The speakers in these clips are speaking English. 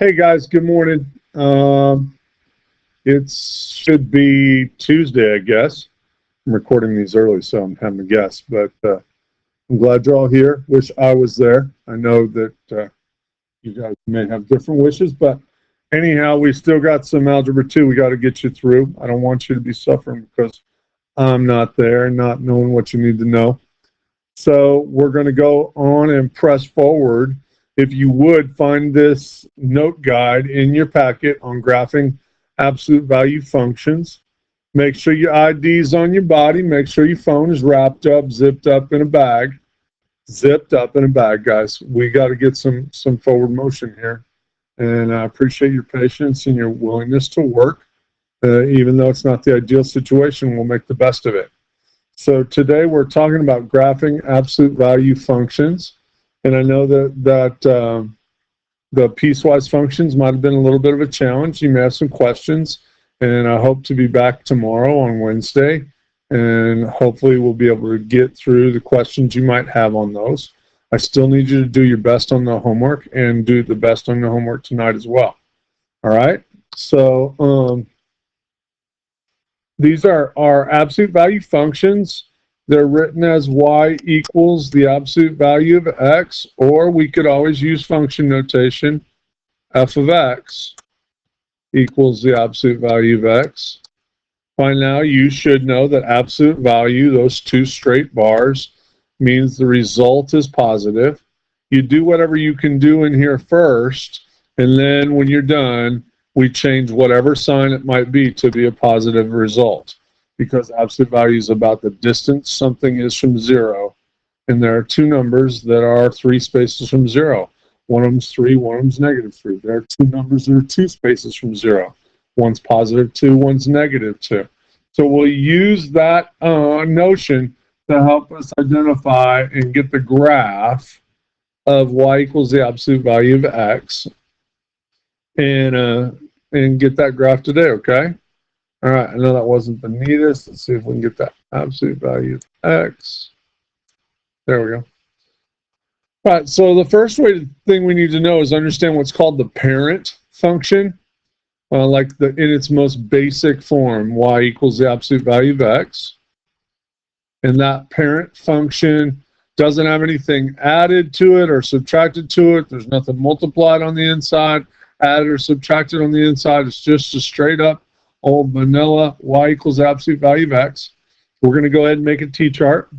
Hey guys, good morning. It should be Tuesday, I guess. I'm recording these early, so I'm having a guess, but I'm glad you're all here. Wish I was there. I know that you guys may have different wishes, but anyhow, we still got some Algebra 2 we got to get you through. I don't want you to be suffering because I'm not there, not knowing what you need to know. So we're going to go on and press forward. If you would, find this note guide in your packet on graphing absolute value functions. Make sure your ID's on your body. Make sure your phone is wrapped up, zipped up in a bag. Zipped up in a bag, guys. We got to get some forward motion here. And I appreciate your patience and your willingness to work. Even though it's not the ideal situation, we'll make the best of it. So today we're talking about graphing absolute value functions. And I know that the piecewise functions might have been a little bit of a challenge. You may have some questions, and I hope to be back tomorrow on Wednesday, and hopefully we'll be able to get through the questions you might have on those. I still need you to do your best on the homework and do the best on the homework tonight as well. All right? So these are our absolute value functions. They're written as y equals the absolute value of x, or we could always use function notation, f of x equals the absolute value of x. By now, you should know that absolute value, those two straight bars, means the result is positive. You do whatever you can do in here first, and then when you're done, we change whatever sign it might be to be a positive result, because absolute value is about the distance something is from zero. And there are two numbers that are 3 spaces from zero. One of them's 3, one of them's -3. There are two numbers that are 2 spaces from zero. One's +2, one's -2. So we'll use that notion to help us identify and get the graph of y equals the absolute value of x, and get that graph today, okay? All right, I know that wasn't the neatest. Let's see if we can get that absolute value of x. There we go. All right, so the first thing we need to know is understand what's called the parent function, like in its most basic form, y equals the absolute value of x. And that parent function doesn't have anything added to it or subtracted to it. There's nothing multiplied on the inside, added or subtracted on the inside. It's just a straight up old vanilla y equals absolute value of x. We're going to go ahead and make a t-chart.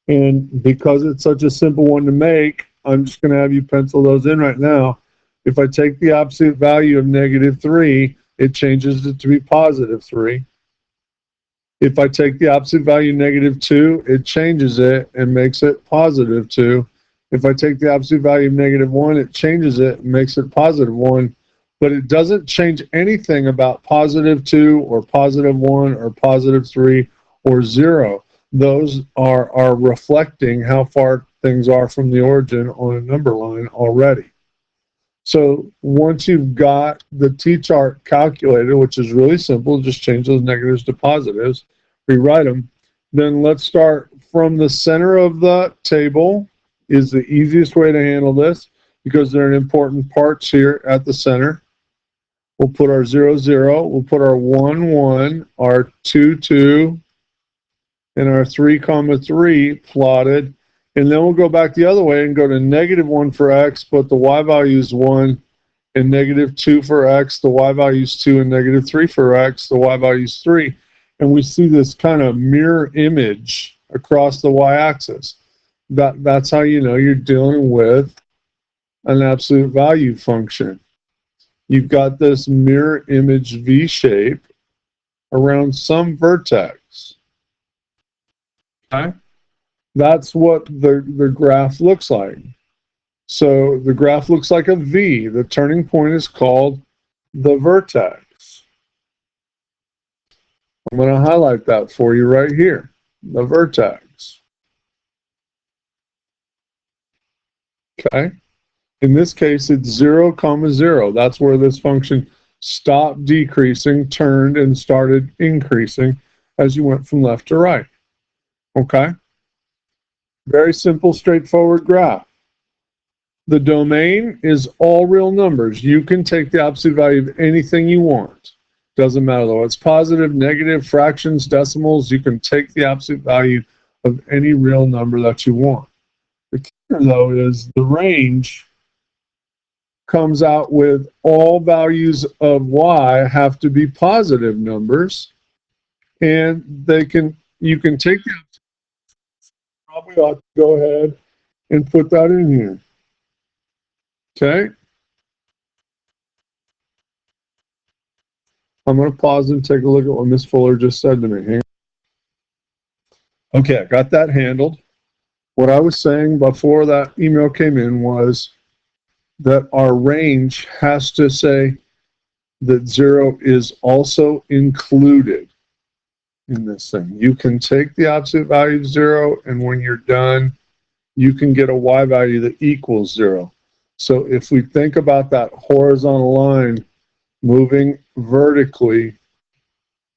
And because it's such a simple one to make, I'm just going to have you pencil those in right now. If I take the absolute value of -3, it changes it to be +3. If I take the absolute value of -2, it changes it and makes it +2. If I take the absolute value of -1, it changes it and makes it +1. But it doesn't change anything about +2 or +1 or +3 or 0. Those are reflecting how far things are from the origin on a number line already. So once you've got the t-chart calculated, which is really simple, just change those negatives to positives, rewrite them, then let's start from the center of the table is the easiest way to handle this because there are important parts here at the center. We'll put our 0, 0, we'll put our 1, 1, our 2, 2, and our 3, 3 plotted. And then we'll go back the other way and go to -1 for x, but the y value is 1, and -2 for x, the y value is 2, and -3 for x, the y value is 3. And we see this kind of mirror image across the y-axis. That's how you know you're dealing with an absolute value function. You've got this mirror image V shape around some vertex. Okay? That's what the graph looks like. So the graph looks like a V. The turning point is called the vertex. I'm going to highlight that for you right here, the vertex. Okay? In this case, it's 0, 0. That's where this function stopped decreasing, turned, and started increasing as you went from left to right. Okay? Very simple, straightforward graph. The domain is all real numbers. You can take the absolute value of anything you want. Doesn't matter though. It's positive, negative, fractions, decimals. You can take the absolute value of any real number that you want. The kicker though is the range comes out with all values of y have to be positive numbers, and you can take the probably ought to go ahead and put that in here. Okay. I'm going to pause and take a look at what Miss Fuller just said to me. Hang on. Okay, I got that handled. What I was saying before that email came in was that our range has to say that 0 is also included in this thing. You can take the absolute value of 0, and when you're done, you can get a y value that equals 0. So if we think about that horizontal line moving vertically,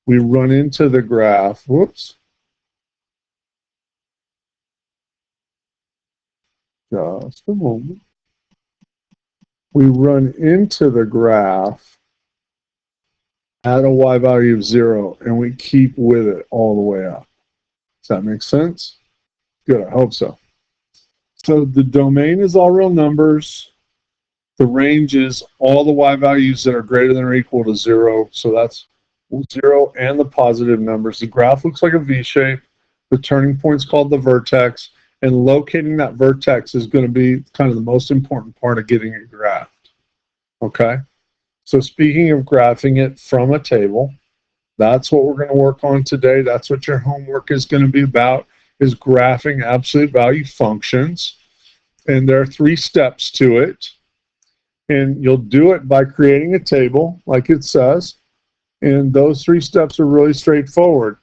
we run into the graph. Whoops. Just a moment. We run into the graph at a y value of 0, and we keep with it all the way up. Does that make sense? Good, I hope so. So the domain is all real numbers. The range is all the y values that are greater than or equal to 0. So that's 0 and the positive numbers. The graph looks like a V shape. The turning point is called the vertex. And locating that vertex is going to be kind of the most important part of getting it graphed. Okay? So speaking of graphing it from a table, that's what we're going to work on today. That's what your homework is going to be about, is graphing absolute value functions. And there are 3 steps to it. And you'll do it by creating a table, like it says. And those 3 steps are really straightforward.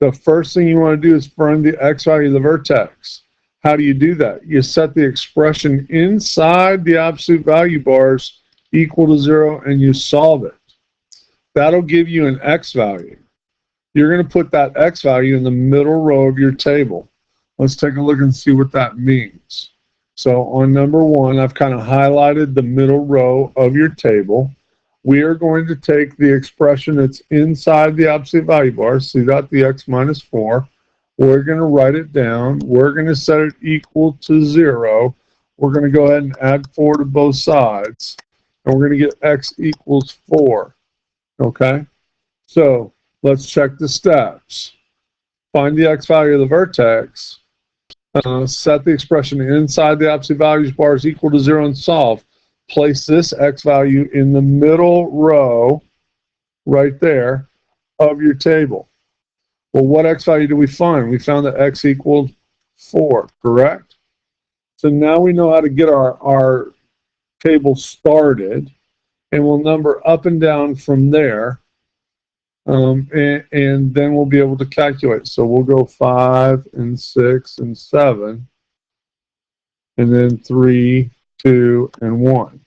The first thing you want to do is find the x value of the vertex. How do you do that? You set the expression inside the absolute value bars equal to 0, and you solve it. That'll give you an x value. You're going to put that x value in the middle row of your table. Let's take a look and see what that means. So on number 1, I've kind of highlighted the middle row of your table. We are going to take the expression that's inside the absolute value bar. See that, the x minus 4. We're going to write it down. We're going to set it equal to 0. We're going to go ahead and add 4 to both sides. And we're going to get x equals 4. Okay? So let's check the steps. Find the x value of the vertex. Set the expression inside the absolute values bars equal to 0 and solve. Place this x value in the middle row right there of your table. Well, what x value do we find? We found that x equaled 4, correct? So now we know how to get our table started, and we'll number up and down from there, and then we'll be able to calculate. So we'll go 5 and 6 and 7, and then 3, 2, and 1.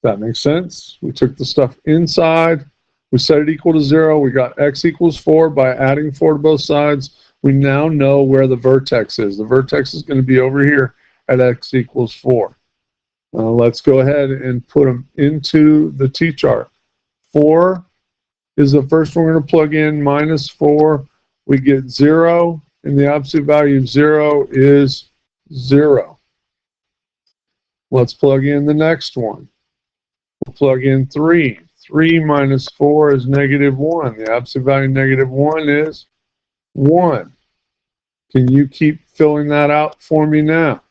That makes sense? We took the stuff inside. We set it equal to 0. We got x equals 4 by adding 4 to both sides. We now know where the vertex is. The vertex is going to be over here at x equals 4. Let's go ahead and put them into the t-chart. 4 is the first one we're going to plug in. Minus 4, we get 0. And the absolute value of 0 is 0. Let's plug in the next one. We'll plug in 3. 3 minus 4 is negative 1. The absolute value of negative 1 is 1. Can you keep filling that out for me now?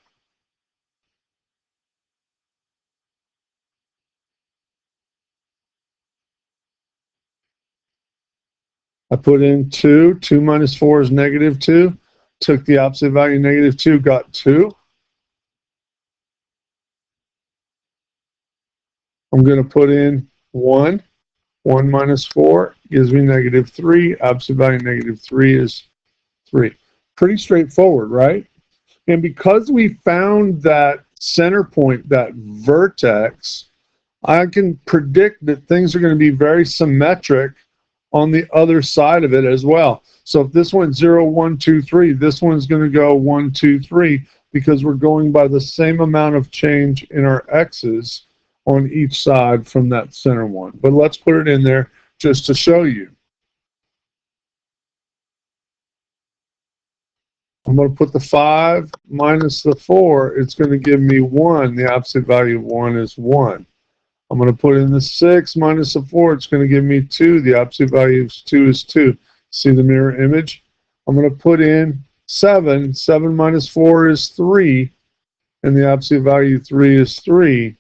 I put in 2. 2 minus 4 is negative 2. Took the absolute value of negative 2, got 2. I'm going to put in 1. 1 minus 4 gives me negative 3. Absolute value of negative 3 is 3. Pretty straightforward, right? And because we found that center point, that vertex, I can predict that things are going to be very symmetric on the other side of it as well. So if this went 0, 1, 2, 3, this one's going to go 1, 2, 3. because we're going by the same amount of change in our x's on each side from that center one. But let's put it in there just to show you. I'm going to put the 5 minus the 4. It's going to give me 1. The absolute value of 1 is 1. I'm going to put in the 6 minus the 4. It's going to give me 2. The absolute value of 2 is 2. See the mirror image? I'm going to put in 7. 7 minus 4 is 3. And the absolute value of 3 is 3.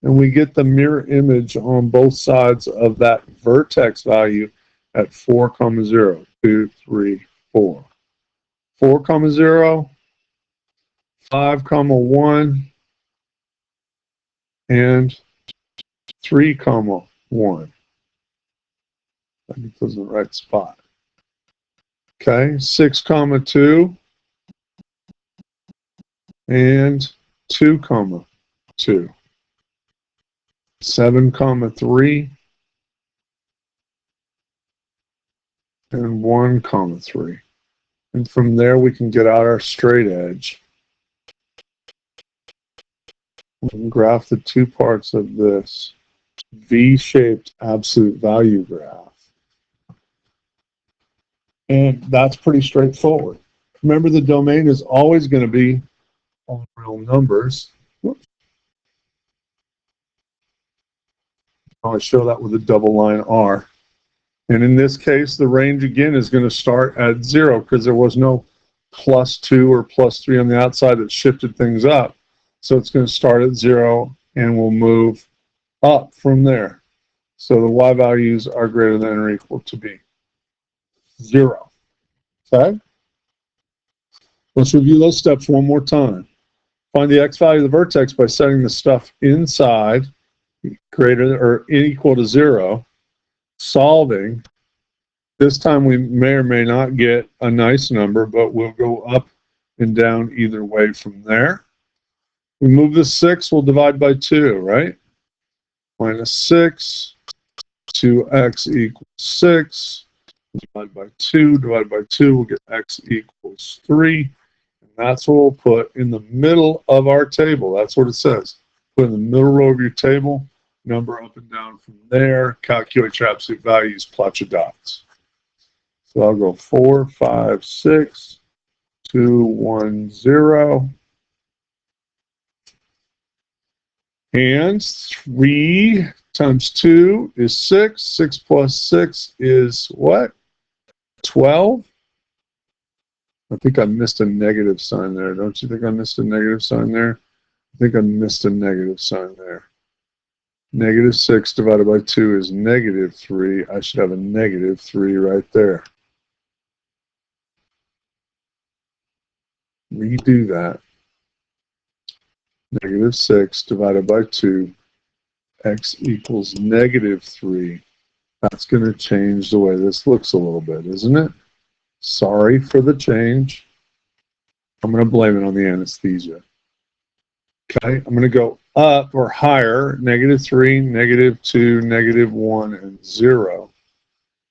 And we get the mirror image on both sides of that vertex value at 4, 0, 2, 3, 4. 4, 0, 5, 1, and 3, 1. I think those are the right spot. Okay, 6, 2, and 2, 2. 7, 3, and 1, 3. And from there we can get out our straight edge. We can graph the two parts of this V-shaped absolute value graph. And that's pretty straightforward. Remember, the domain is always going to be all real numbers. Whoops. I'll show that with a double line R. And in this case, the range again is going to start at 0 because there was no +2 or +3 on the outside that shifted things up. So it's going to start at 0 and we'll move up from there. So the y values are greater than or equal to b. 0. Okay? Let's review those steps one more time. Find the x value of the vertex by setting the stuff inside greater or equal to 0. Solving. This time we may or may not get a nice number, but we'll go up and down either way from there. We move the 6, we'll divide by 2, right? Minus 6, 2x equals 6. Divide by 2, we'll get x equals 3. And that's what we'll put in the middle of our table. That's what it says. Put in the middle row of your table, number up and down from there, calculate your absolute values, plot your dots. So I'll go 4, 5, 6, 2, 1, 0. And 3 times 2 is 6. 6 plus 6 is what? 12. I think I missed a negative sign there. Don't you think I missed a negative sign there? I think I missed a negative sign there. Negative 6 divided by 2 is negative 3. I should have a negative 3 right there. Redo that. Negative 6 divided by 2, x equals negative 3. That's going to change the way this looks a little bit, isn't it? Sorry for the change. I'm going to blame it on the anesthesia. Okay, I'm going to go up or higher, negative 3, negative 2, negative 1, and 0.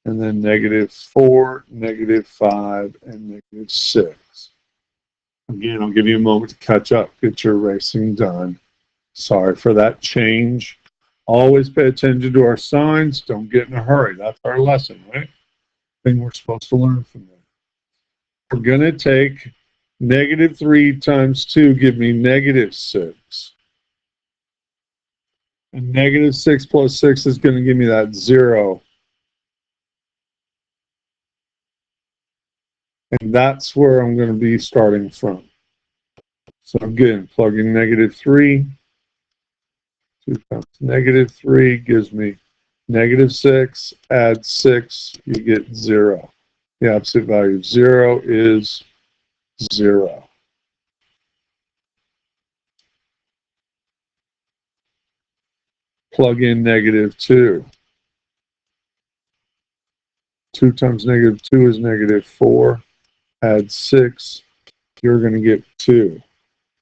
And then negative 4, negative 5, and negative 6. Again, I'll give you a moment to catch up, get your erasing done. Sorry for that change. Always pay attention to our signs. Don't get in a hurry. That's our lesson, right? Thing we're supposed to learn from that. We're going to take negative 3 times 2, give me negative 6. And negative 6 plus 6 is going to give me that 0. And that's where I'm going to be starting from. So again, plug in negative 3. 2 times negative 3 gives me negative 6. Add 6, you get 0. The absolute value of 0 is 0. Plug in negative 2. 2 times negative 2 is negative 4. Add 6, you're going to get 2.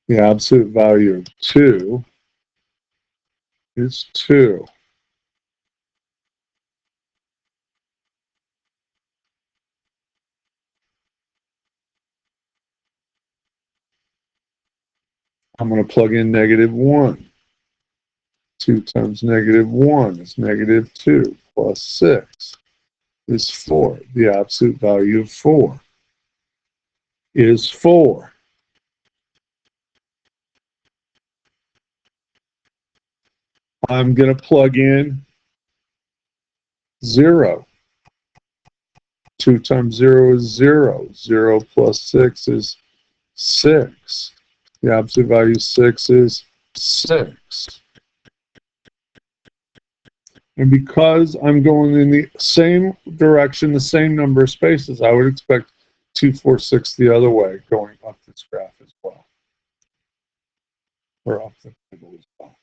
The absolute value of 2 is 2. I'm going to plug in -1. 2 times -1 is -2 plus 6 is 4. The absolute value of 4 is 4. I'm going to plug in 0. 2 times 0 is 0. 0 plus 6 is 6. The absolute value of 6 is 6. And because I'm going in the same direction, the same number of spaces, I would expect 2, 4, 6 the other way going up this graph as well. Or up the table as well.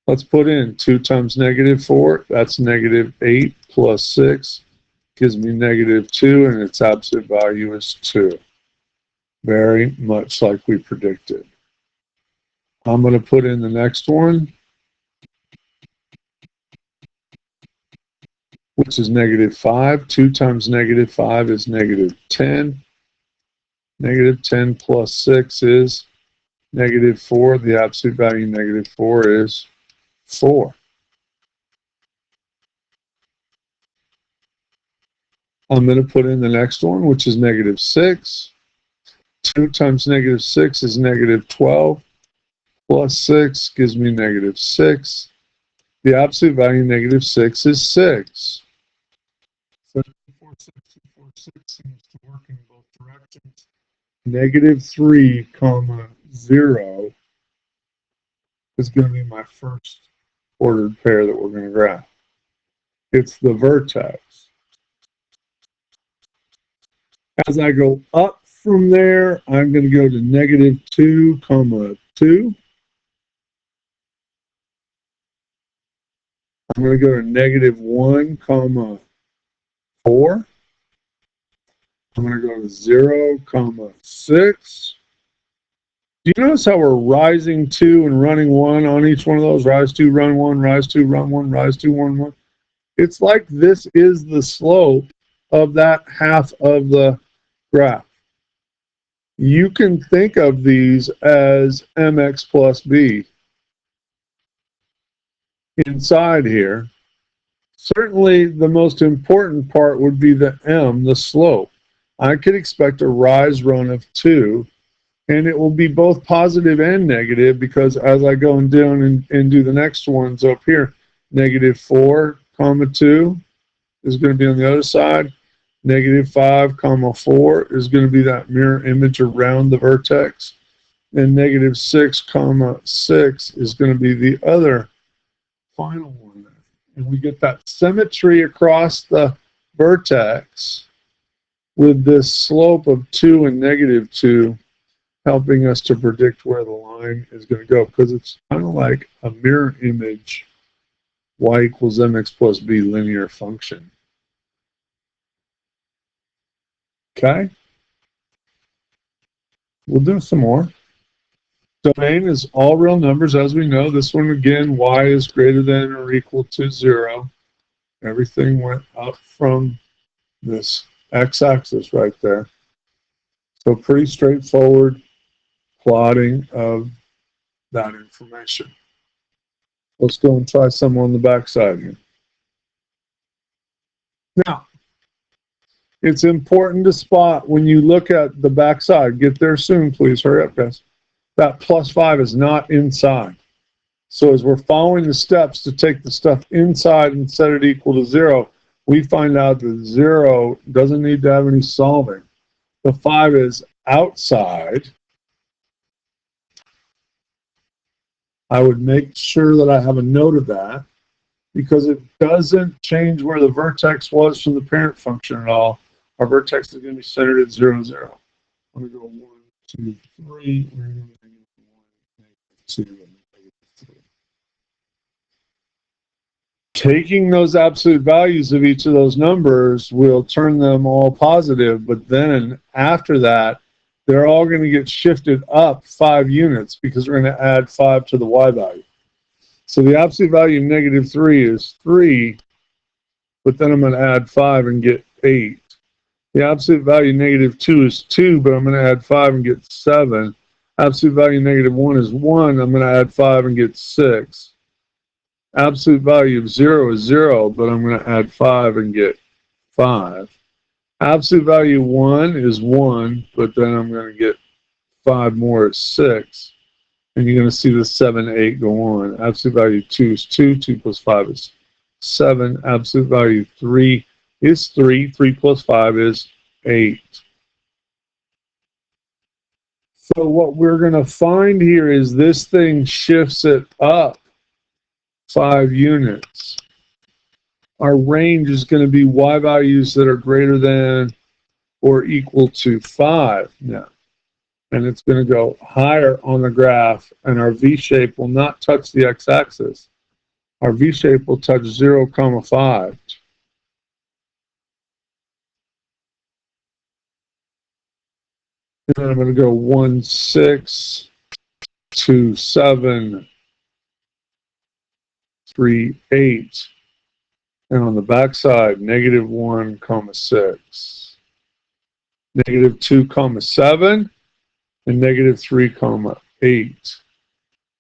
Let's put in 2 times -4. That's -8 plus 6 gives me -2, and its absolute value is 2. Very much like we predicted. I'm going to put in the next one, which is -5. 2 times -5 is -10. -10 plus 6 is -4. The absolute value of -4 is 4. I'm going to put in the next one, which is -6. 2 times -6 is -12. Plus 6 gives me -6. The absolute value of -6 is 6. So 4, 6, 4, 6 seems to work in both directions. -3, 0 is going to be my first ordered pair that we're going to graph. It's the vertex. As I go up from there, I'm going to go to -2, 2. I'm going to go to -1, 4. I'm going to go to 0, 6. Do you notice how we're rising 2 and running 1 on each one of those? Rise 2, run 1, rise 2, run 1, rise 2, run 1. It's like this is the slope of that half of the graph. You can think of these as mx plus b inside here. Certainly the most important part would be the m, the slope. I could expect a rise run of 2, and it will be both positive and negative, because as I go down and do the next ones up here, -4, 2 is going to be on the other side. -5, 4 is going to be that mirror image around the vertex. And -6, 6 is going to be the other final one. And we get that symmetry across the vertex with this slope of 2 and -2 helping us to predict where the line is going to go, because it's kind of like a mirror image y equals mx plus b linear function. Okay? We'll do some more. Domain is all real numbers, as we know. This one, again, y is greater than or equal to 0. Everything went up from this x-axis right there. So pretty straightforward plotting of that information. Let's go and try some on the backside here. Now, it's important to spot when you look at the backside. Get there soon, please. Hurry up, guys. That +5 is not inside. So as we're following the steps to take the stuff inside and set it equal to 0, we find out that 0 doesn't need to have any solving. The 5 is outside. I would make sure that I have a note of that, because it doesn't change where the vertex was from the parent function at all. Our vertex is going to be centered at 0, 0. I'm going to go 1, 2, 3. We're going to go 1, 2, and -3. Taking those absolute values of each of those numbers will turn them all positive, but then after that, they're all going to get shifted up 5 units, because we're going to add 5 to the y value. So the absolute value of -3 is 3, but then I'm going to add 5 and get 8. The absolute value of -2 is 2, but I'm going to add 5 and get 7. Absolute value negative 1 is 1. I'm going to add 5 and get 6. Absolute value of 0 is 0, but I'm going to add 5 and get 5. Absolute value 1 is 1, but then I'm going to get 5 more is 6. And you're going to see the 7, 8 go on. Absolute value 2 is 2. 2 plus 5 is 7. Absolute value 3 is 3. 3 plus 5 is 8. So what we're going to find here is this thing shifts it up 5 units. Our range is going to be y values that are greater than or equal to 5 now. And it's going to go higher on the graph, and our v-shape will not touch the x-axis. Our v-shape will touch 0, 5. And then I'm going to go 1, 6, 2, 7, 3, 8. And on the back side, negative 1, 6. Negative 2, 7. And negative 3, 8.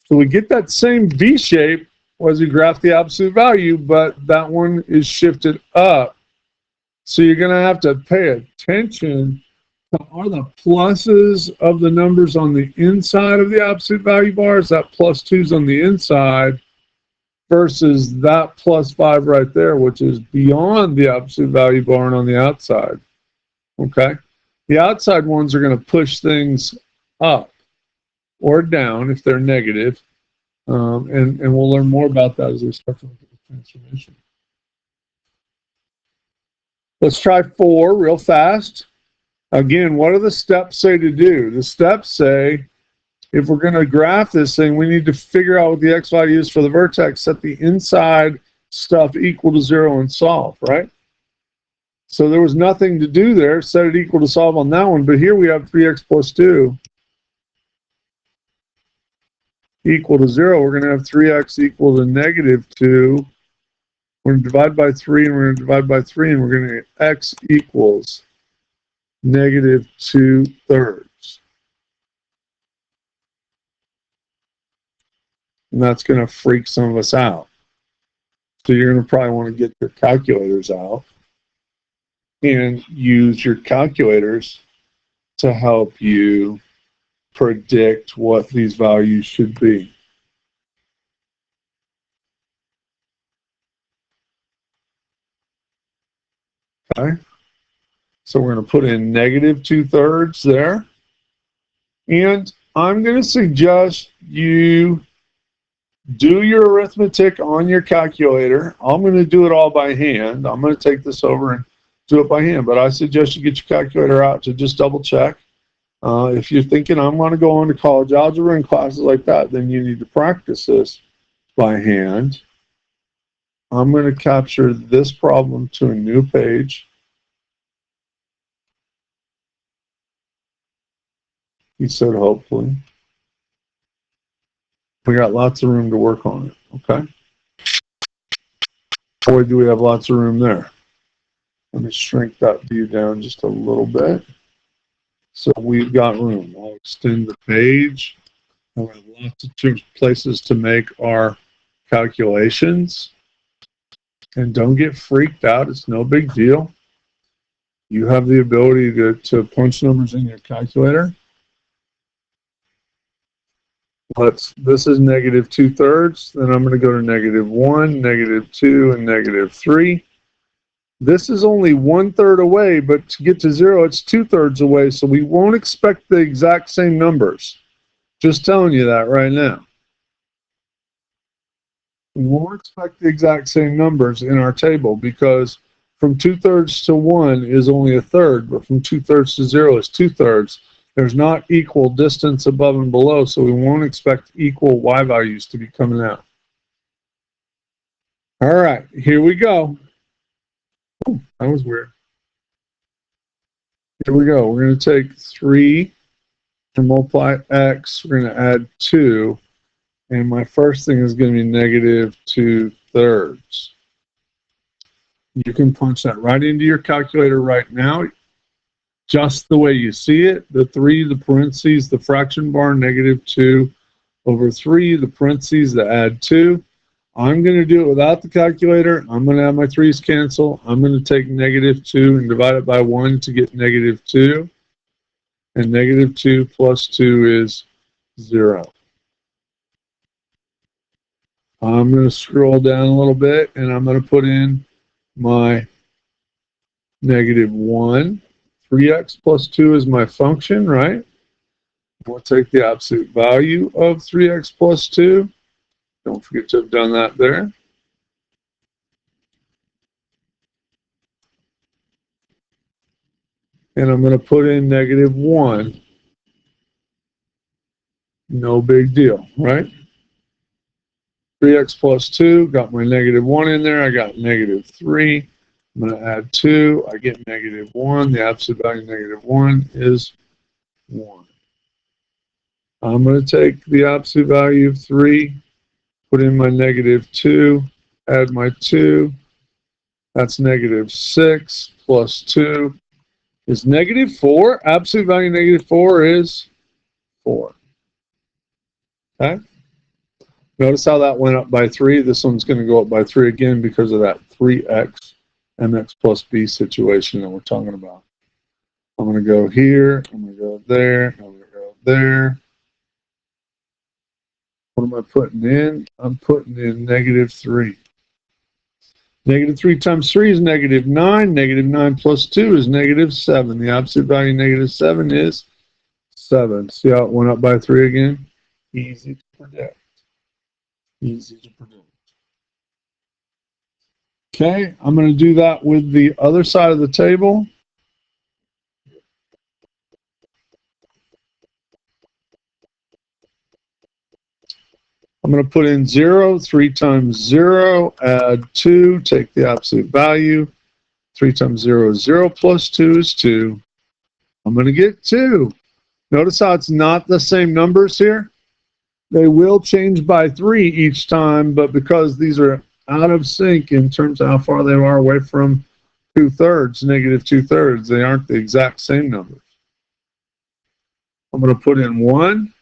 So we get that same V-shape as we graph the absolute value, but that one is shifted up. So you're going to have to pay attention to, are the pluses of the numbers on the inside of the absolute value bar? Is that plus 2's on the inside versus that plus 5 right there, which is beyond the absolute value bar and on the outside? Okay? The outside ones are going to push things up or down if they're negative. And we'll learn more about that as we start to look at the transformation. Let's try 4 real fast. Again, what do the steps say to do? The steps say, if we're going to graph this thing, we need to figure out what the x value is for the vertex, set the inside stuff equal to 0 and solve, right? So there was nothing to do there, set it equal to solve on that one, but here we have 3x plus 2 equal to 0. We're going to have 3x equal to negative 2. We're going to divide by 3, and we're going to divide by 3, and we're going to get x equals negative 2/3. And that's going to freak some of us out. So you're going to probably want to get your calculators out and use your calculators to help you predict what these values should be. Okay? So we're going to put in negative 2/3 there. And I'm going to suggest you do your arithmetic on your calculator. I'm going to do it all by hand. I'm going to take this over and do it by hand, but I suggest you get your calculator out to just double check. If you're thinking I'm going to go on to college algebra and classes like that, then you need to practice this by hand. I'm going to capture this problem to a new page. He said hopefully. We got lots of room to work on it, okay? Boy, do we have lots of room there. Let me shrink that view down just a little bit. So we've got room. I'll extend the page. We have lots of places to make our calculations. And don't get freaked out. It's no big deal. You have the ability to punch numbers in your calculator. This is negative 2/3. Then I'm going to go to negative 1, negative 2, and negative 3. This is only 1/3 away, but to get to 0, it's 2/3 away, so we won't expect the exact same numbers. Just telling you that right now. We won't expect the exact same numbers in our table because from 2/3 to 1 is only 1/3, but from 2/3 to 0 is 2/3. There's not equal distance above and below, so we won't expect equal y values to be coming out. All right, here we go. Oh, that was weird. Here we go. We're going to take 3 and multiply x. We're going to add 2. And my first thing is going to be negative 2/3. You can punch that right into your calculator right now. just the way you see it. The 3, the parentheses, the fraction bar, -2 over 3, the parentheses, the add 2. I'm going to do it without the calculator. I'm going to have my 3's cancel. I'm going to take -2 and divide it by 1 to get -2. And -2 plus 2 is 0. I'm going to scroll down a little bit, and I'm going to put in my -1. 3x plus 2 is my function, right? We'll take the absolute value of 3x plus 2. Don't forget to have done that there. And I'm going to put in -1. No big deal, right? 3x plus 2, got my -1 in there. I got -3. I'm going to add 2. I get -1. The absolute value of -1 is 1. I'm going to take the absolute value of 3, put in my -2, add my 2. That's -6 plus 2 is -4. Absolute value of -4 is 4. Okay? Notice how that went up by 3. This one's going to go up by 3 again because of that 3x mx plus b situation that we're talking about. I'm going to go here. I'm going to go there. I'm going to go there. What am I putting in? I'm putting in -3. -3 times 3 is -9. -9 plus 2 is -7. The absolute value of -7 is 7. See how it went up by 3 again? Easy to predict. Easy to predict. Okay, I'm going to do that with the other side of the table. I'm going to put in 0. 3 times 0, add 2, take the absolute value. 3 times 0 is 0 plus 2 is 2. I'm going to get 2. Notice how it's not the same numbers here? They will change by 3 each time, but because these are out of sync in terms of how far they are away from 2/3, -2/3, they aren't the exact same numbers. I'm going to put in 1.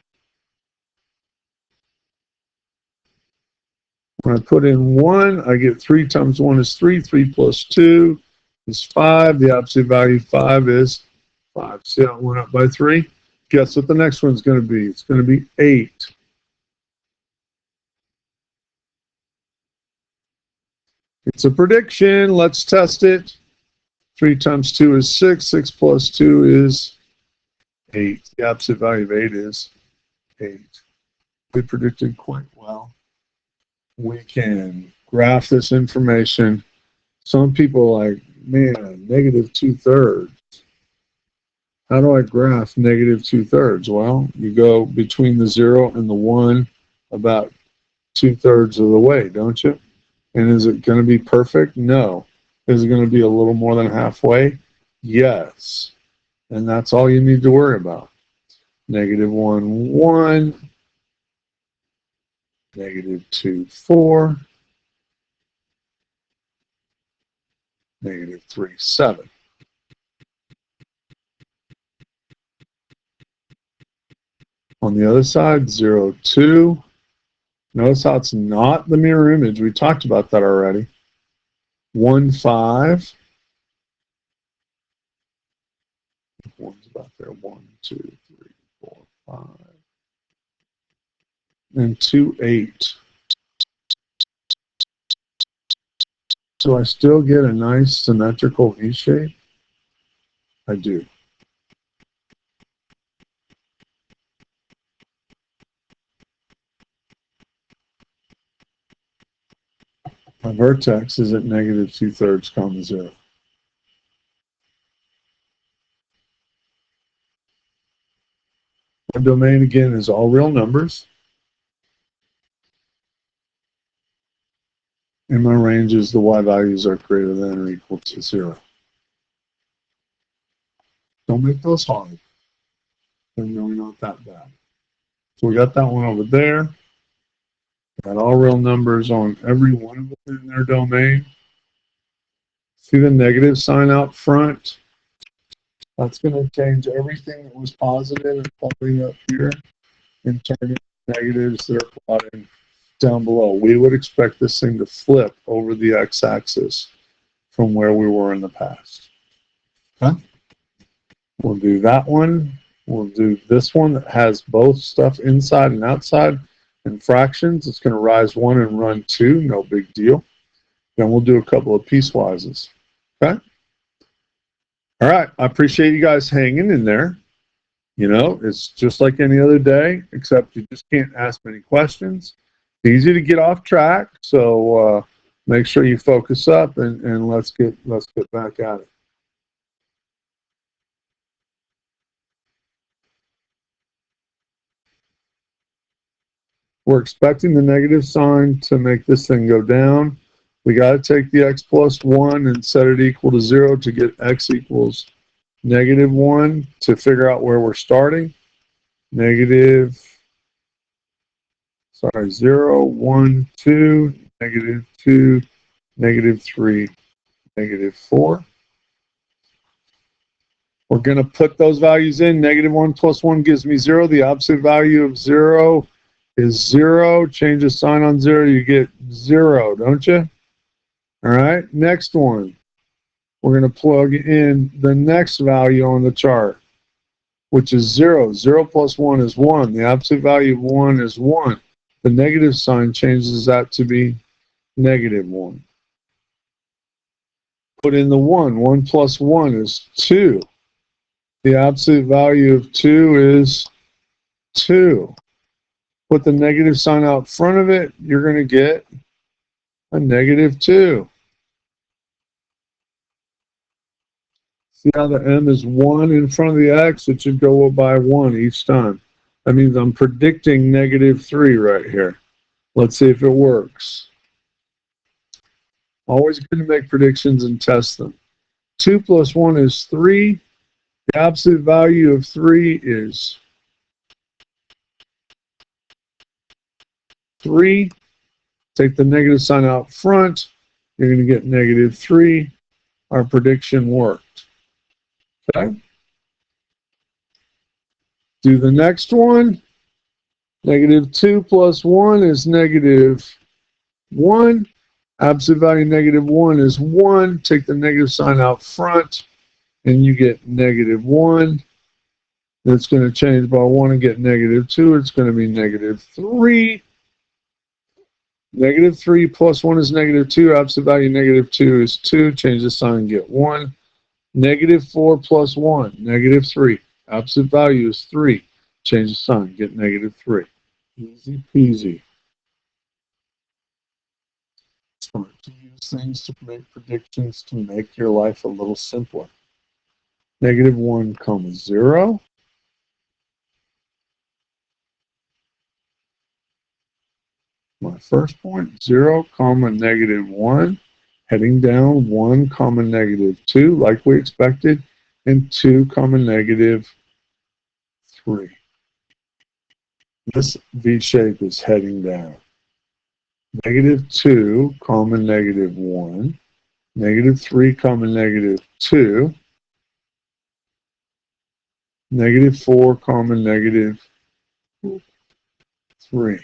When I put in 1, I get 3 times 1 is 3. 3 plus 2 is 5. The absolute value of 5 is 5. See how it went up by 3? Guess what the next one's going to be? It's going to be 8. It's a prediction. Let's test it. 3 times 2 is 6. 6 plus 2 is 8. The absolute value of 8 is 8. We predicted quite well. We can graph this information. Some people are like, man, -2/3. How do I graph -2/3? Well, you go between the 0 and the 1 about 2/3 of the way, don't you? And is it going to be perfect? No. Is it going to be a little more than halfway? Yes. And that's all you need to worry about. -1, 1. -2, 4. -3, 7. On the other side, 0, 2. Notice how it's not the mirror image. We talked about that already. 1, 5. One's about there. 1, 2, 3, 4, 5. And 2, 8. Do I still get a nice symmetrical V shape? I do. My vertex is at -2/3, 0. My domain, again, is all real numbers. And my range is the y values are greater than or equal to 0. Don't make those hard. They're really not that bad. So we got that one over there. Got all real numbers on every one of them in their domain. See the negative sign out front? That's going to change everything that was positive and plotting up here and turn into negatives that are plotting down below. We would expect this thing to flip over the x-axis from where we were in the past. Okay? We'll do that one. We'll do this one that has both stuff inside and outside and fractions. It's going to rise 1 and run 2. No big deal. Then we'll do a couple of piecewises. Okay? All right. I appreciate you guys hanging in there. You know, it's just like any other day, except you just can't ask many questions. Easy to get off track, so make sure you focus up and let's get back at it. We're expecting the negative sign to make this thing go down. We got to take the x plus 1 and set it equal to 0 to get x equals -1 to figure out where we're starting. 0, 1, 2, -2, -3, -4. We're going to put those values in. -1 plus 1 gives me 0. The opposite value of 0 is 0. Change the sign on 0, you get 0, don't you? All right, next one. We're going to plug in the next value on the chart, which is 0. 0 plus 1 is 1. The opposite value of 1 is 1. The negative sign changes that to be -1. Put in the 1. 1 plus 1 is 2. The absolute value of 2 is 2. Put the negative sign out front of it, you're going to get a -2. See how the m is 1 in front of the x? It should go up by 1 each time. That means I'm predicting -3 right here. Let's see if it works. Always good to make predictions and test them. 2 plus 1 is 3. The absolute value of 3 is 3. Take the negative sign out front. You're going to get -3. Our prediction worked. Okay. Do the next one. -2 plus 1 is -1. Absolute value -1 is 1. Take the negative sign out front, and you get -1. That's going to change by 1 and get -2. It's going to be -3. -3 plus 1 is -2. Absolute value -2 is 2. Change the sign and get 1. -4 plus 1, -3. Absolute value is 3. Change the sign, get -3. Easy peasy. Start to use things to make predictions to make your life a little simpler. -1, 0. My first point, 0, -1. Heading down, 1, -2, like we expected, and 2, -3. This V shape is heading down. -2, -1, -3, -2, -4, -3.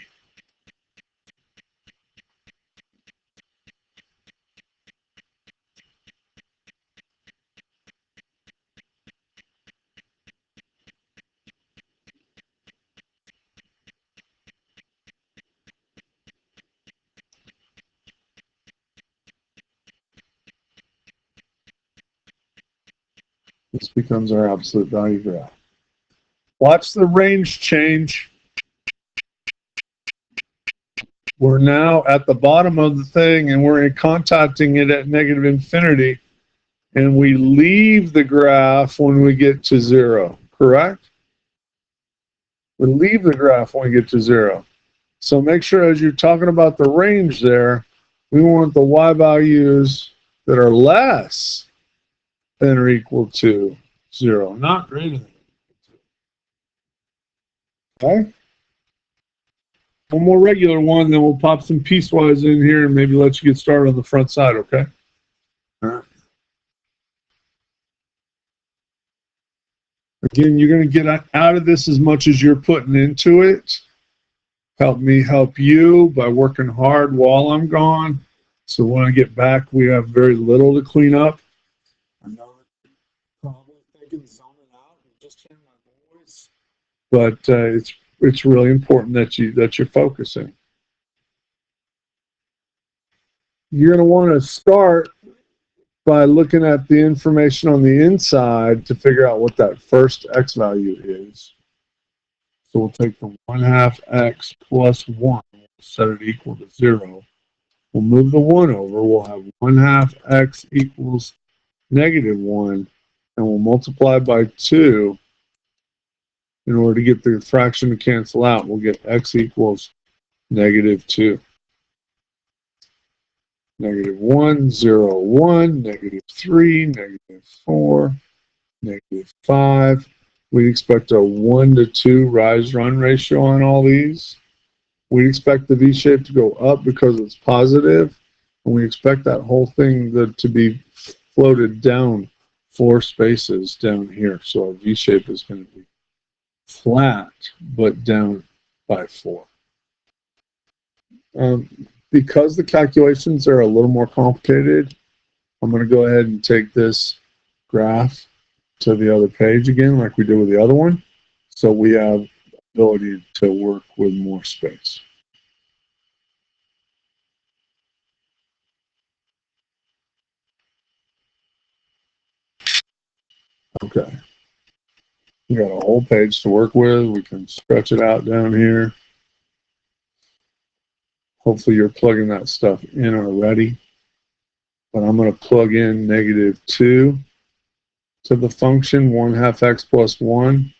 This becomes our absolute value graph. Watch the range change. We're now at the bottom of the thing, and we're contacting it at -infinity, and we leave the graph when we get to 0, correct? We leave the graph when we get to 0. So make sure as you're talking about the range there, we want the y values that are less than or equal to 0, not greater than. Okay? One more regular one, then we'll pop some piecewise in here and maybe let you get started on the front side, okay? All right. Again, you're going to get out of this as much as you're putting into it. Help me help you by working hard while I'm gone. So when I get back, we have very little to clean up. I know that you're probably thinking zoning out and just hearing my voice, but it's really important that you're focusing. You're going to want to start by looking at the information on the inside to figure out what that first x value is. So we'll take the 1/2 x plus 1, we'll set it equal to 0. We'll move the 1 over, we'll have 1/2 x equals -1, and we'll multiply by 2 in order to get the fraction to cancel out. We'll get x equals -2. -1, 0, 1, -3, -4, -5. We'd expect a 1 to 2 rise-run ratio on all these. We expect the V-shape to go up because it's positive, and we expect that whole thing to be floated down 4 spaces down here. So our V-shape is going to be flat, but down by 4. Because the calculations are a little more complicated, I'm going to go ahead and take this graph to the other page again, like we did with the other one, so we have the ability to work with more space. Okay. We got a whole page to work with. We can stretch it out down here. Hopefully you're plugging that stuff in already. But I'm going to plug in -2 to the function 1/2 x plus 1.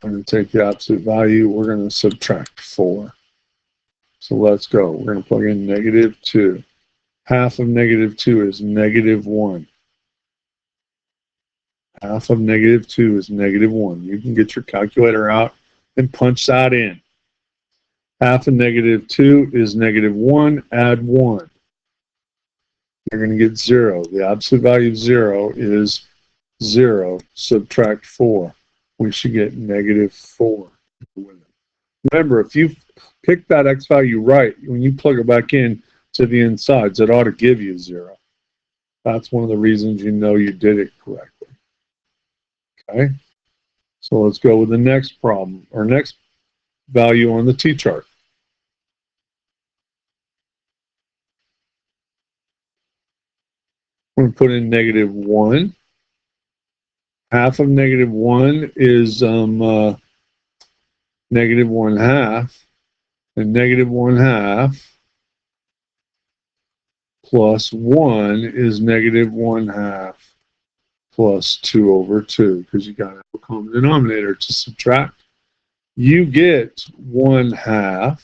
I'm going to take the absolute value. We're going to subtract 4. So let's go. We're going to plug in -2. Half of -2 is -1. Half of -2 is -1. You can get your calculator out and punch that in. Half of -2 is -1. Add 1. You're going to get 0. The absolute value of 0 is 0. Subtract 4. We should get -4. Remember, if you pick that x value right, when you plug it back in to the insides, it ought to give you 0. That's one of the reasons you know you did it correctly. Okay? So let's go with the next problem, or next value on the t-chart. We're going to put in -1. Half of -1 is -1/2, and -1/2 plus 1 is -1/2 plus 2/2, because you got to have a common denominator to subtract. You get 1/2.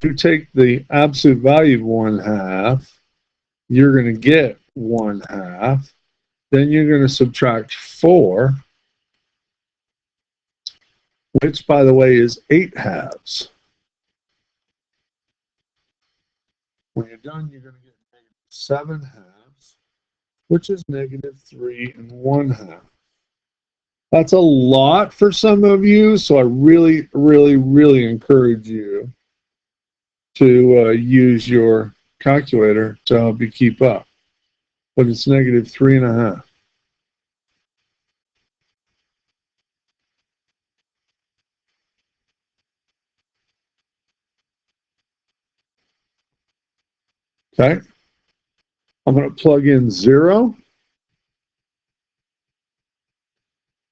You take the absolute value of 1/2, you're going to get 1/2. Then you're going to subtract 4, which, by the way, is 8/2. When you're done, you're going to get -7/2, which is -3 1/2. That's a lot for some of you, so I really, really, really encourage you to use your calculator to help you keep up. But it's -3 1/2. Okay? I'm going to plug in 0.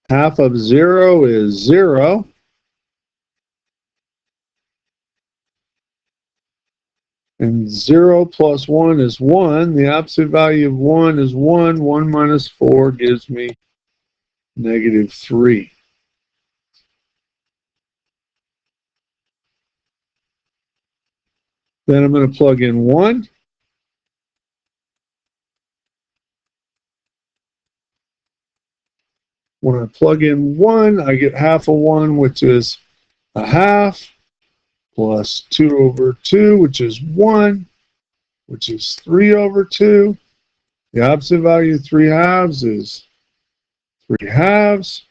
Half of 0 is 0. And 0 plus 1 is 1. The absolute value of 1 is 1. 1 minus 4 gives me -3. Then I'm going to plug in 1. When I plug in 1, I get half of 1, which is a half, plus 2 over 2, which is 1, which is 3 over 2. The opposite value of 3 halves is 3 halves.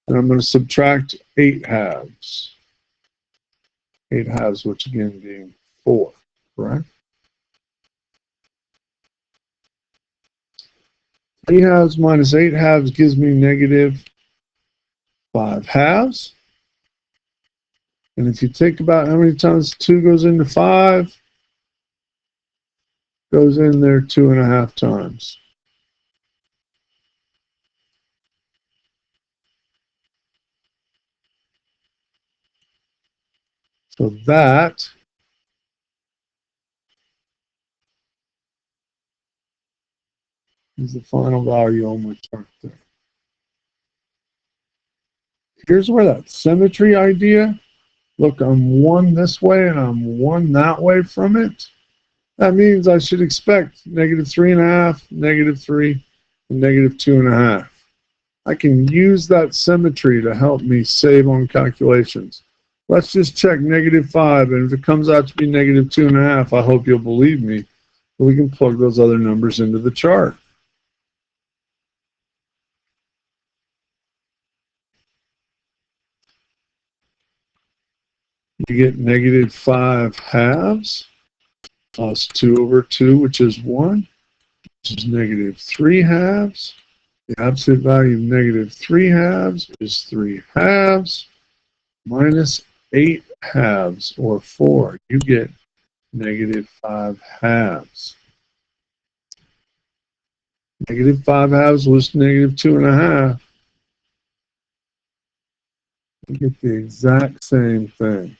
And I'm going to subtract 8 halves. 8 halves, which again being 4, correct? 3 halves minus 8 halves gives me negative 5 halves. And if you think about how many times 2 goes into 5, goes in there 2.5 times. So that is the final value on my chart there. Here's where that symmetry idea, look, I'm 1 this way and I'm 1 that way from it. That means I should expect negative 3.5, negative 3, and negative 2.5. I can use that symmetry to help me save on calculations. Let's just check negative 5, and if it comes out to be negative 2.5, I hope you'll believe me. We can plug those other numbers into the chart. You get negative 5 halves plus 2 over 2, which is 1, which is negative 3 halves. The absolute value of negative 3 halves is 3 halves minus 8 halves, or 4. You get negative 5 halves. Negative 5 halves was negative 2.5. You get the exact same thing.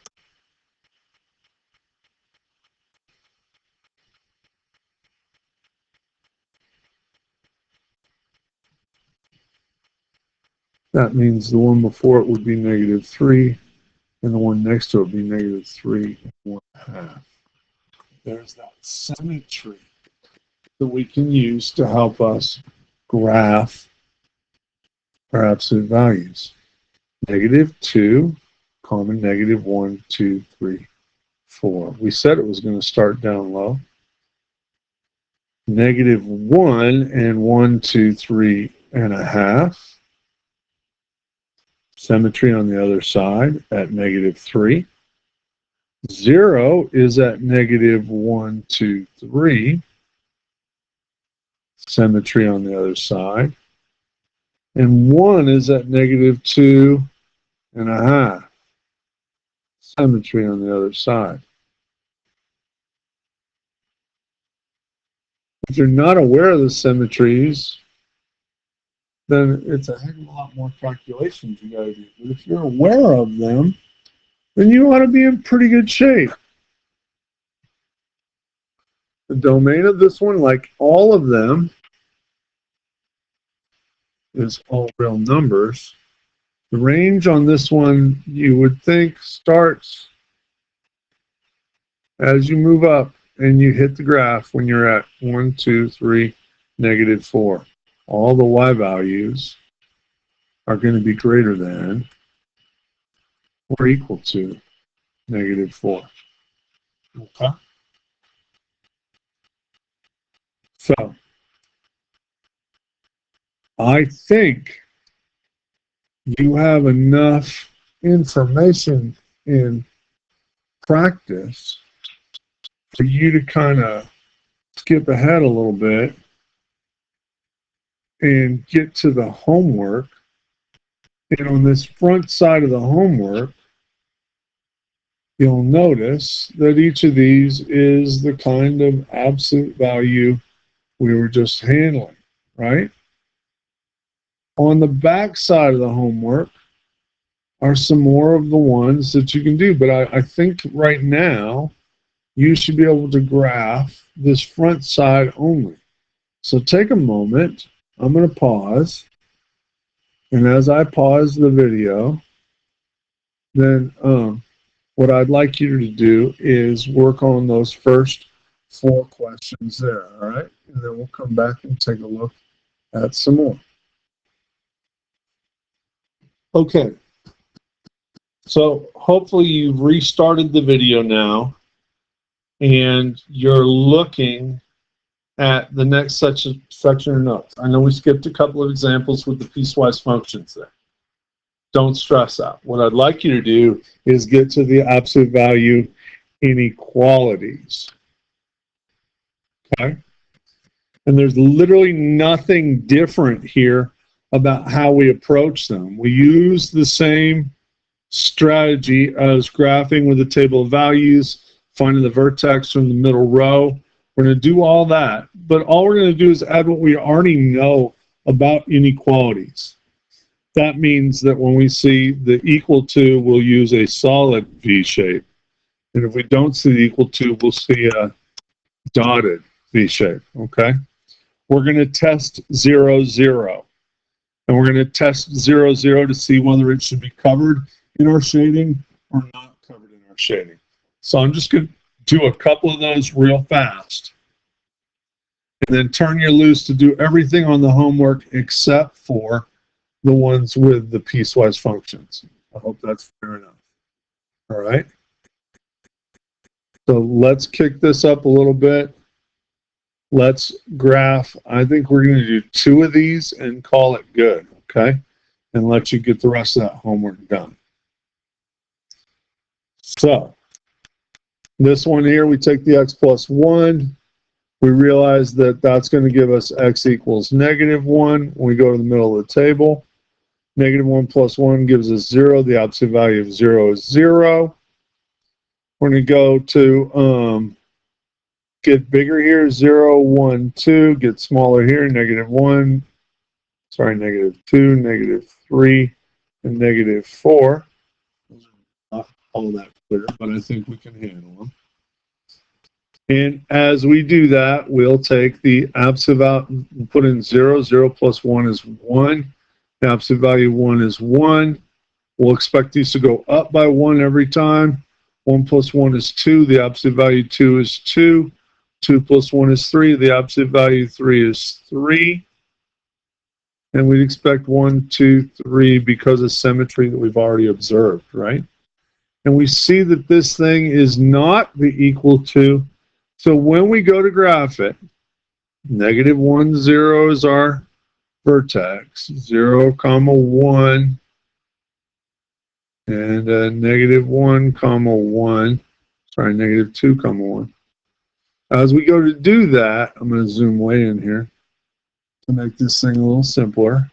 That means the one before it would be negative 3, and the one next to it would be negative 3 and 1/2. There's that symmetry that we can use to help us graph our absolute values. Negative 2, common negative 1, 2, 3, 4. We said it was going to start down low. Negative 1 and 1, 2, 3.5. Symmetry on the other side at negative 3. 0 is at negative 1, 2, 3. Symmetry on the other side. And 1 is at negative 2.5. Symmetry on the other side. If you're not aware of the symmetries, then it's a heck of a lot more calculations you got to do. But if you're aware of them, then you ought to be in pretty good shape. The domain of this one, like all of them, is all real numbers. The range on this one, you would think, starts as you move up and you hit the graph when you're at 1, 2, 3, negative 4. All the y values are going to be greater than or equal to negative 4. Okay? So, I think you have enough information in practice for you to kind of skip ahead a little bit and get to the homework. And on this front side of the homework, you'll notice that each of these is the kind of absolute value we were just handling, right? On the back side of the homework are some more of the ones that you can do. But I think right now, you should be able to graph this front side only. So take a moment. I'm going to pause. And as I pause the video, then what I'd like you to do is work on those first 4 questions there, all right? And then we'll come back and take a look at some more. Okay, so hopefully you've restarted the video now and you're looking at the next section of notes. I know we skipped a couple of examples with the piecewise functions there. Don't stress out. What I'd like you to do is get to the absolute value inequalities. Okay? And there's literally nothing different here about how we approach them. We use the same strategy as graphing with the table of values, finding the vertex from the middle row. We're going to do all that, but all we're going to do is add what we already know about inequalities. That means that when we see the equal to, we'll use a solid V shape. And if we don't see the equal to, we'll see a dotted V shape, okay? We're going to test 0, 0. And we're going to test 0, 0 to see whether it should be covered in our shading or not covered in our shading. So I'm just going to do a couple of those real fast. And then turn you loose to do everything on the homework except for the ones with the piecewise functions. I hope that's fair enough. All right. So let's kick this up a little bit. Let's graph. I think we're going to do 2 of these and call it good, okay? And let you get the rest of that homework done. So this one here, we take the x plus 1. We realize that that's going to give us x equals -1 when we go to the middle of the table. -1 plus 1 gives us 0. The absolute value of 0 is 0. We're going to go to get bigger here, 0, 1, 2. Get smaller here, -1. Sorry, -2, -3, and -4. Those are not all that clear, but I think we can handle them. And as we do that, we'll take the absolute value, put in 0. 0 plus 1 is 1. The absolute value 1 is 1. We'll expect these to go up by 1 every time. 1 plus 1 is 2. The absolute value 2 is 2. 2 plus 1 is 3. The absolute value 3 is 3. And we'd expect 1, 2, 3 because of symmetry that we've already observed, right? And we see that this thing is not the equal to. So when we go to graph it, -1, 0 is our vertex, 0, 1, and -1, 1. Sorry, -2, 1. As we go to do that, I'm going to zoom way in here to make this thing a little simpler.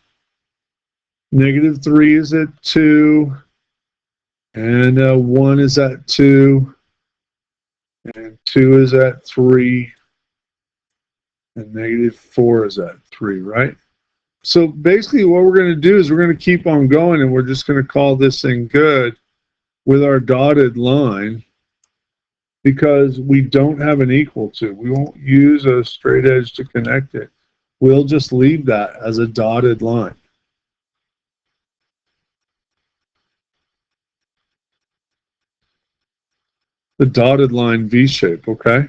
-3 is at 2, and 1 is at 2, and 2 is at 3, and -4 is at 3, right? So basically what we're going to do is we're going to keep on going, and we're just going to call this thing good with our dotted line because we don't have an equal to. We won't use a straight edge to connect it. We'll just leave that as a dotted line. The dotted line V shape, okay?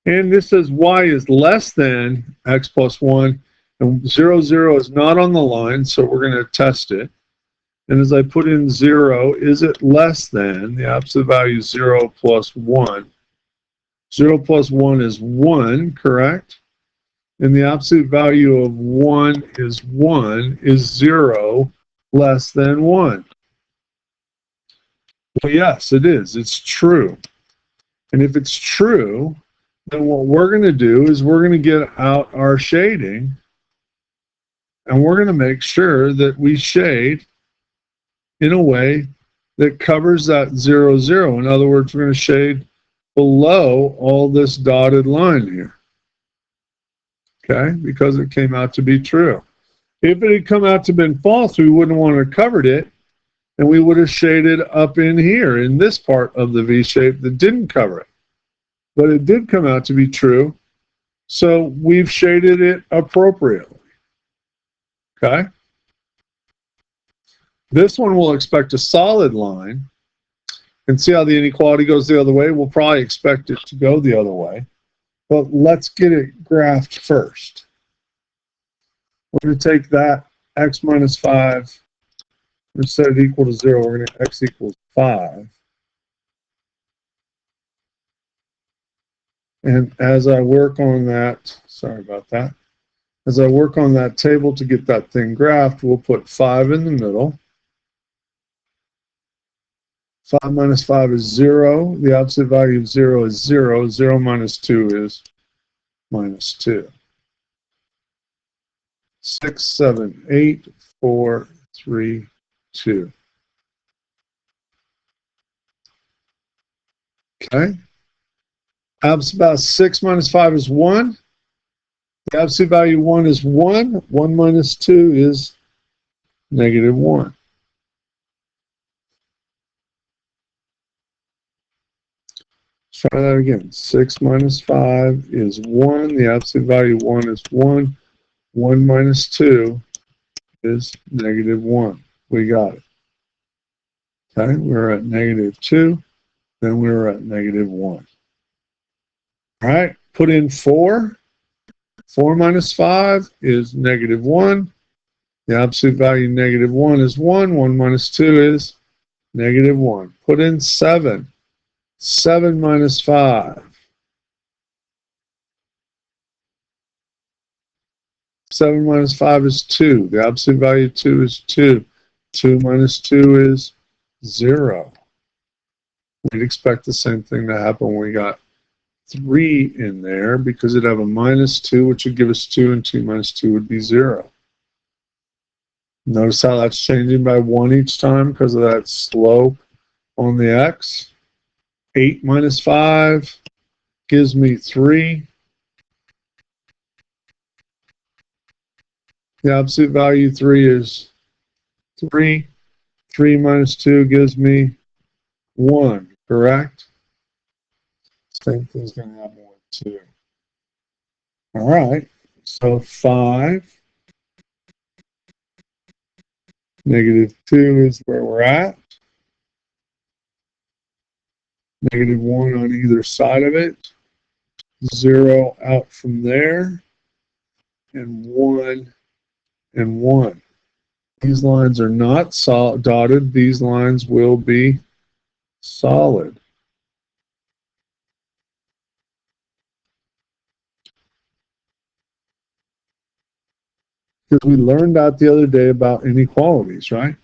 And this says y is less than x plus 1, and 0, 0 is not on the line, so we're going to test it. And as I put in 0, is it less than the absolute value 0 plus 1? 0 plus 1 is 1, correct? And the absolute value of 1 is 0 less than 1? Well, yes, it is. It's true. And if it's true, then what we're going to do is we're going to get out our shading, and we're going to make sure that we shade in a way that covers that 0, 0. In other words, we're going to shade below all this dotted line here. Okay? Because it came out to be true. If it had come out to been false, we wouldn't want to have covered it, and we would have shaded up in here in this part of the V shape that didn't cover it. But it did come out to be true, so we've shaded it appropriately. Okay? This one will expect a solid line, and see how the inequality goes the other way? We'll probably expect it to go the other way, but let's get it graphed first. We're going to take that x minus 5 We're going to set it equal to 0. We're going to x equals 5. And as I work on that, sorry about that, as I work on that table to get that thing graphed, we'll put 5 in the middle. 5 minus 5 is 0. The absolute value of 0 is 0. 0 minus 2 is minus 2. 6, 7, 8, 4, 3, 2. Okay. About 6 minus 5 is 1. The absolute value of 1 is 1. 1 minus 2 is negative 1. Try that again. 6 minus 5 is 1. The absolute value of 1 is 1. 1 minus 2 is negative 1. We got it. Okay, we're at negative 2. Then we're at negative 1. All right, put in 4. 4 minus 5 is negative 1. The absolute value of negative 1 is 1. 1 minus 2 is negative 1. Put in 7. 7 minus 5. 7 minus 5 is 2. The absolute value of 2 is 2. 2 minus 2 is 0. We'd expect the same thing to happen when we got 3 in there, because it'd have a minus 2, which would give us 2, and 2 minus 2 would be 0. Notice how that's changing by 1 each time because of that slope on the x. 8 minus 5 gives me 3. The absolute value of 3 is 3. 3 minus 2 gives me 1, correct? Same thing's going to happen with 2. All right, so 5. Negative 2 is where we're at. Negative 1 on either side of it. 0 out from there. And 1 and 1. These lines are not dotted. These lines will be solid. Because we learned that the other day about inequalities, right?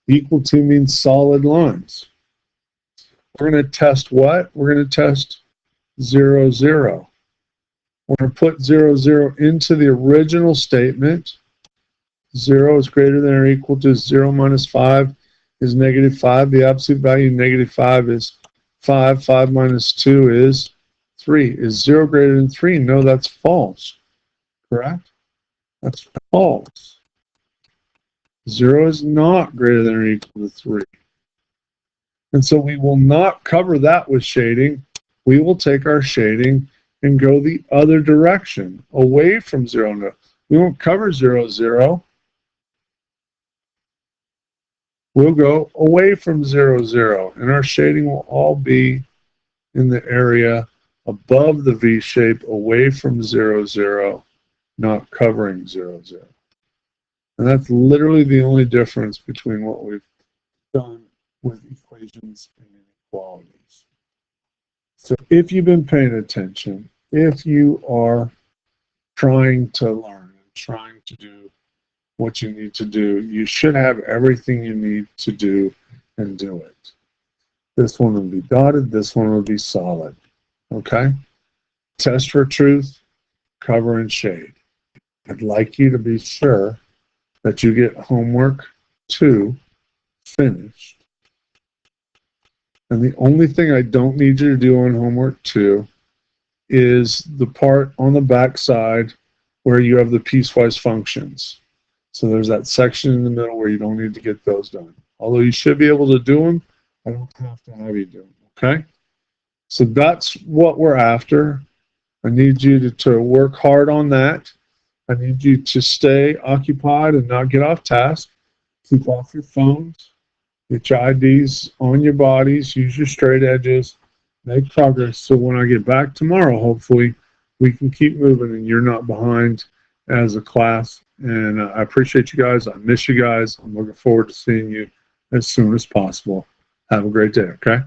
Equal to means solid lines. We're going to test what? We're going to test 0, 0. We're going to put 0, 0 into the original statement. 0 is greater than or equal to 0 minus 5 is negative 5. The absolute value of negative 5 is 5. 5 minus 2 is 3. Is 0 greater than 3? No, that's false. Correct? That's false. 0 is not greater than or equal to 3. And so we will not cover that with shading. We will take our shading and go the other direction, away from 0. No, we won't cover 0, 0. We'll go away from 0, 0. And our shading will all be in the area above the V shape, away from 0, 0, not covering 0, 0. And that's literally the only difference between what we've done with equations and inequalities. So if you've been paying attention, if you are trying to learn and trying to do what you need to do, you should have everything you need to do and do it. This one will be dotted, this one will be solid. Okay? Test for truth, cover and shade. I'd like you to be sure that you get homework 2 finished. And the only thing I don't need you to do on homework 2 is the part on the back side where you have the piecewise functions. So there's that section in the middle where you don't need to get those done. Although you should be able to do them, I don't have to have you do them, okay? So that's what we're after. I need you to work hard on that. I need you to stay occupied and not get off task. Keep off your phones. Get your IDs on your bodies. Use your straight edges. Make progress so when I get back tomorrow, hopefully, we can keep moving and you're not behind as a class. And I appreciate you guys. I miss you guys. I'm looking forward to seeing you as soon as possible. Have a great day, okay?